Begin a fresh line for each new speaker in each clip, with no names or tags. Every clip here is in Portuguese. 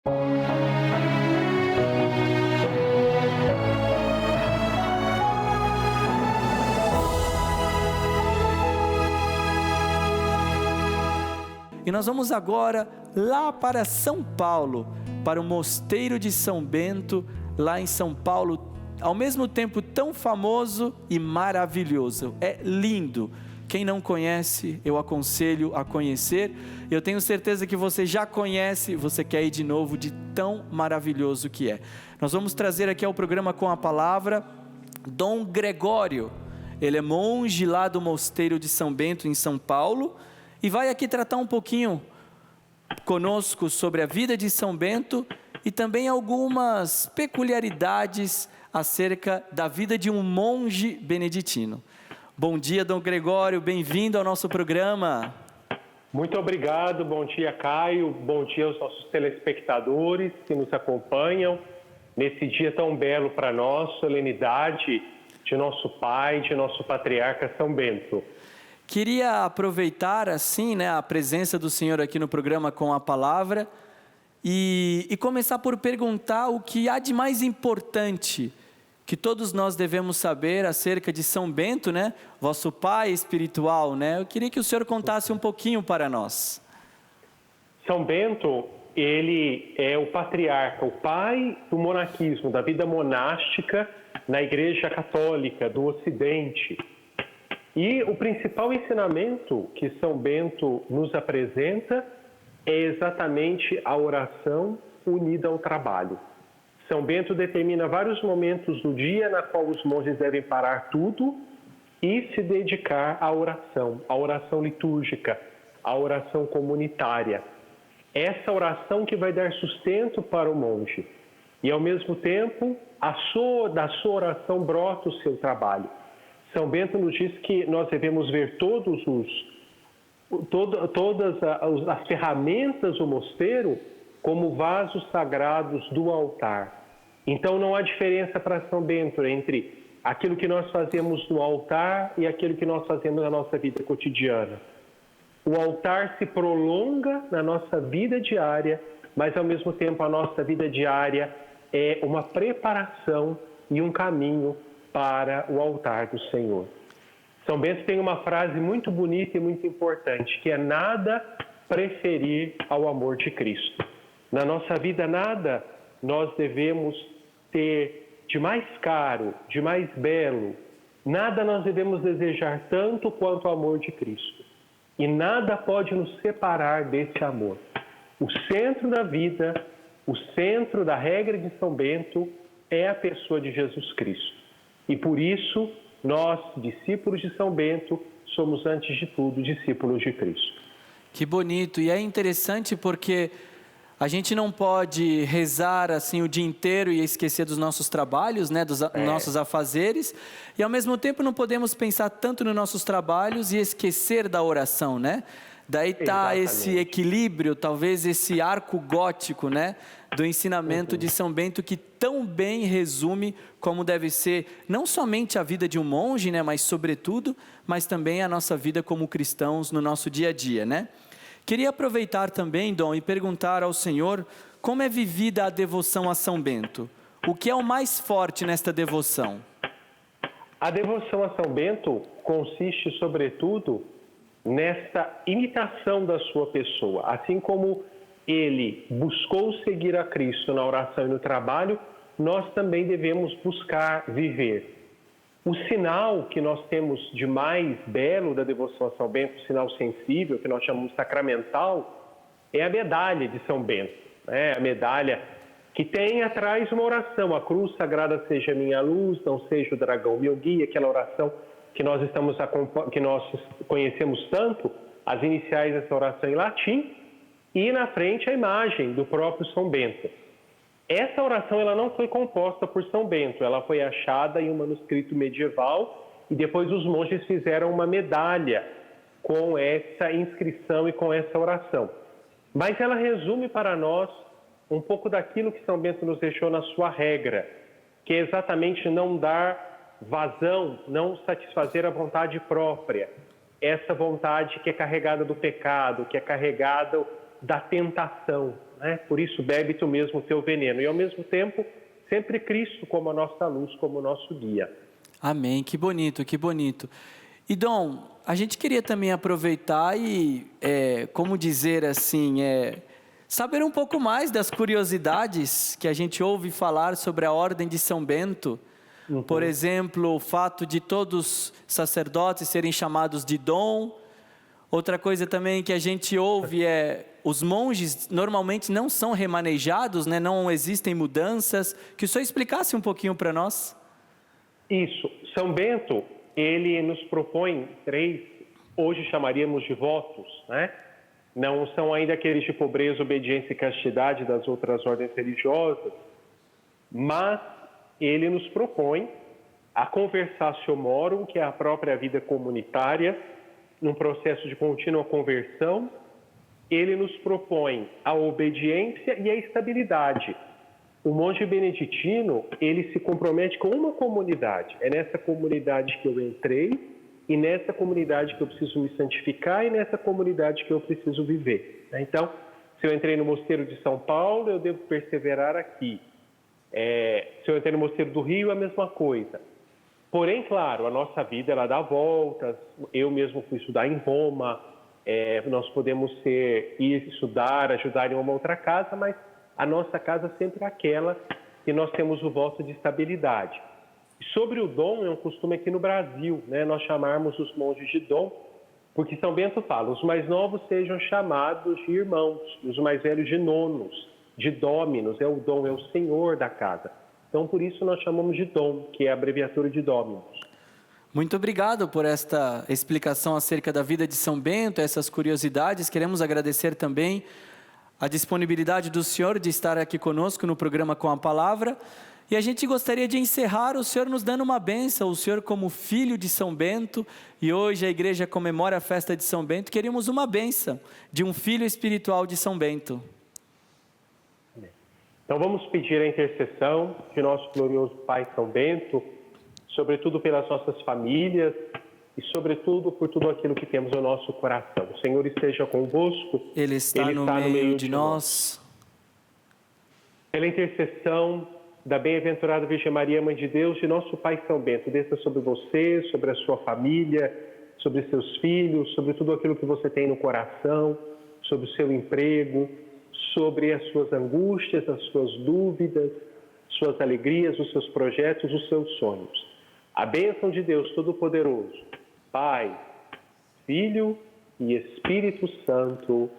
E nós vamos agora lá para São Paulo, para o Mosteiro de São Bento, lá em São Paulo, ao mesmo tempo tão famoso e maravilhoso. É lindo. Quem não conhece, eu aconselho a conhecer. Eu tenho certeza que você já conhece, você quer ir de novo, de tão maravilhoso que é. Nós vamos trazer aqui ao programa com a palavra Dom Gregório. Ele é monge lá do Mosteiro de São Bento, em São Paulo, e vai aqui tratar um pouquinho conosco sobre a vida de São Bento e também algumas peculiaridades acerca da vida de um monge beneditino. Bom dia, Dom Gregório, bem-vindo ao nosso programa.
Muito obrigado, bom dia, Caio, bom dia aos nossos telespectadores que nos acompanham nesse dia tão belo para nós, solenidade de nosso pai, de nosso patriarca São Bento.
Queria aproveitar assim, a presença do Senhor aqui no programa com a palavra e começar por perguntar o que há de mais importante que todos nós devemos saber acerca de São Bento, vosso pai espiritual, Eu queria que o Senhor contasse um pouquinho para nós.
São Bento, ele é o patriarca, o pai do monaquismo, da vida monástica na Igreja Católica do Ocidente. E o principal ensinamento que São Bento nos apresenta é exatamente a oração unida ao trabalho. São Bento determina vários momentos do dia na qual os monges devem parar tudo e se dedicar à oração litúrgica, à oração comunitária. Essa oração que vai dar sustento para o monge. E ao mesmo tempo, da sua oração brota o seu trabalho. São Bento nos diz que nós devemos ver todas as ferramentas do mosteiro como vasos sagrados do altar. Então não há diferença para São Bento entre aquilo que nós fazemos no altar e aquilo que nós fazemos na nossa vida cotidiana. O altar se prolonga na nossa vida diária, mas ao mesmo tempo a nossa vida diária é uma preparação e um caminho para o altar do Senhor. São Bento tem uma frase muito bonita e muito importante, que é nada preferir ao amor de Cristo. Na nossa vida, nada nós devemos ter de mais caro, de mais belo, nada nós devemos desejar tanto quanto o amor de Cristo. E nada pode nos separar desse amor. O centro da vida, o centro da regra de São Bento é a pessoa de Jesus Cristo. E por isso, nós, discípulos de São Bento, somos antes de tudo discípulos de Cristo.
Que bonito, e é interessante porque a gente não pode rezar assim o dia inteiro e esquecer dos nossos trabalhos, dos nossos afazeres, e ao mesmo tempo não podemos pensar tanto nos nossos trabalhos e esquecer da oração, Daí está esse equilíbrio, talvez esse arco gótico, do ensinamento de São Bento, que tão bem resume como deve ser não somente a vida de um monge, mas sobretudo, mas também a nossa vida como cristãos no nosso dia a dia, Queria aproveitar também, Dom, e perguntar ao Senhor como é vivida a devoção a São Bento. O que é o mais forte nesta devoção?
A devoção a São Bento consiste, sobretudo, nesta imitação da sua pessoa. Assim como ele buscou seguir a Cristo na oração e no trabalho, nós também devemos buscar viver. O sinal que nós temos de mais belo da devoção a São Bento, o sinal sensível, que nós chamamos sacramental, é a medalha de São Bento. A medalha que tem atrás uma oração, a cruz sagrada seja minha luz, não seja o dragão meu guia, aquela oração que nós conhecemos tanto, as iniciais dessa oração em latim, e na frente a imagem do próprio São Bento. Essa oração ela não foi composta por São Bento, ela foi achada em um manuscrito medieval e depois os monges fizeram uma medalha com essa inscrição e com essa oração. Mas ela resume para nós um pouco daquilo que São Bento nos deixou na sua regra, que é exatamente não dar vazão, não satisfazer a vontade própria, essa vontade que é carregada do pecado, que é carregada da tentação, né? Por isso, bebe tu mesmo o teu veneno. E, ao mesmo tempo, sempre Cristo como a nossa luz, como o nosso guia.
Amém, que bonito, que bonito. E Dom, a gente queria também aproveitar e, como dizer assim, saber um pouco mais das curiosidades que a gente ouve falar sobre a Ordem de São Bento. Por exemplo, o fato de todos os sacerdotes serem chamados de Dom. Outra coisa também que a gente ouve os monges normalmente não são remanejados, né? Não existem mudanças. Que o senhor explicasse um pouquinho para nós.
Isso. São Bento, ele nos propõe 3, hoje chamaríamos de votos, né? Não são ainda aqueles de pobreza, obediência e castidade das outras ordens religiosas, mas ele nos propõe a conversatio morum, que é a própria vida comunitária, num processo de contínua conversão. Ele nos propõe a obediência e a estabilidade. O monge beneditino, ele se compromete com uma comunidade. É nessa comunidade que eu entrei, e nessa comunidade que eu preciso me santificar, e nessa comunidade que eu preciso viver. Então, se eu entrei no Mosteiro de São Paulo, eu devo perseverar aqui. Se eu entrei no Mosteiro do Rio, a mesma coisa. Porém, claro, a nossa vida ela dá voltas. Eu mesmo fui estudar em Roma. Nós podemos ir estudar, ajudar em uma outra casa, mas a nossa casa sempre é aquela que nós temos o voto de estabilidade. Sobre o dom, é um costume aqui no Brasil, né? Nós chamarmos os monges de dom, porque São Bento fala, os mais novos sejam chamados de irmãos, os mais velhos de nonos, de dominos, o dom, é o senhor da casa. Então, por isso nós chamamos de dom, que é a abreviatura de dominos.
Muito obrigado por esta explicação acerca da vida de São Bento, essas curiosidades. Queremos agradecer também a disponibilidade do senhor de estar aqui conosco no programa Com a Palavra. E a gente gostaria de encerrar o senhor nos dando uma bênção, o senhor como filho de São Bento, e hoje a igreja comemora a festa de São Bento, queríamos uma bênção de um filho espiritual de São Bento.
Então vamos pedir a intercessão de nosso glorioso Pai São Bento, sobretudo pelas nossas famílias e sobretudo por tudo aquilo que temos no nosso coração. O Senhor esteja convosco.
Ele está no meio de nós.
Pela intercessão da bem-aventurada Virgem Maria, Mãe de Deus, de nosso Pai São Bento, desça sobre você, sobre a sua família, sobre seus filhos, sobre tudo aquilo que você tem no coração, sobre o seu emprego, sobre as suas angústias, as suas dúvidas, suas alegrias, os seus projetos, os seus sonhos. A bênção de Deus Todo-Poderoso, Pai, Filho e Espírito Santo.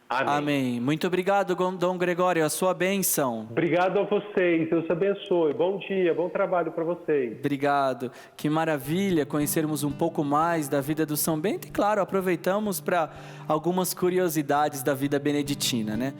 Amém.
Amém. Muito obrigado, Dom Gregório, a sua bênção.
Obrigado a vocês, Deus abençoe. Bom dia, bom trabalho para vocês.
Obrigado. Que maravilha conhecermos um pouco mais da vida do São Bento e, claro, aproveitamos para algumas curiosidades da vida beneditina, né?